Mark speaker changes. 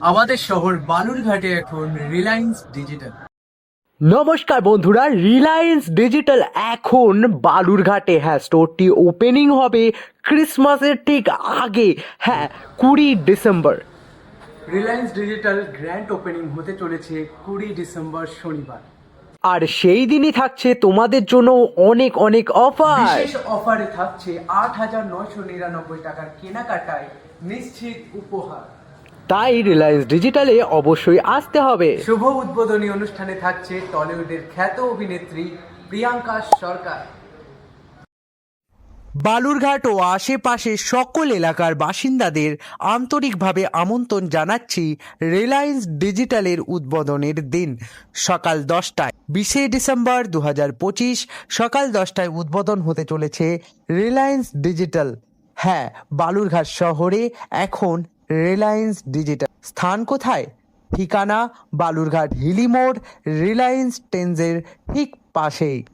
Speaker 1: আমাদের শহর বালুরঘাটে এখন রিলায়েন্স ডিজিটাল।
Speaker 2: নমস্কার বন্ধুরা, রিলায়েন্স ডিজিটাল এখন বালুরঘাটে। হ্যাঁ, স্টোরটি ওপেনিং হবে ক্রিসমাসের ঠিক আগে, হ্যাঁ 20 December.
Speaker 1: Reliance digital grand opening হতে চলেছে 20 ডিসেম্বর শনিবার।
Speaker 2: আর সেই দিনই থাকছে তোমাদের জন্য অনেক অনেক অফার।
Speaker 1: বিশেষ অফারে থাকছে 8,999 টাকার কেনাকাটায় নিশ্চিত উপহার।
Speaker 2: তাই রিলায়েন্স ডিজিটালে অবশ্যই আসতে হবে।
Speaker 1: শুভ উদ্বোধনী অনুষ্ঠানে থাকছে টলিউডের খ্যাত অভিনেত্রী প্রিয়াঙ্কা সরকার।
Speaker 2: বালুরঘাট ও আশেপাশে সকল এলাকার বাসিন্দাদের আন্তরিকভাবে আমন্ত্রণ জানাচ্ছি রিলায়েন্স ডিজিটালের উদ্বোধনের দিন সকাল 10টায়। 20 ডিসেম্বর 2025 সকাল 10টায় উদ্বোধন হতে চলেছে রিলায়েন্স ডিজিটাল। হ্যাঁ, বালুরঘাট শহরে এখন রিলায়েন্স ডিজিটাল। স্থান কোথায়? ঠিকানা বালুরঘাট হিলি মোড়, রিলায়েন্স টেন্সের ঠিক পাশেই।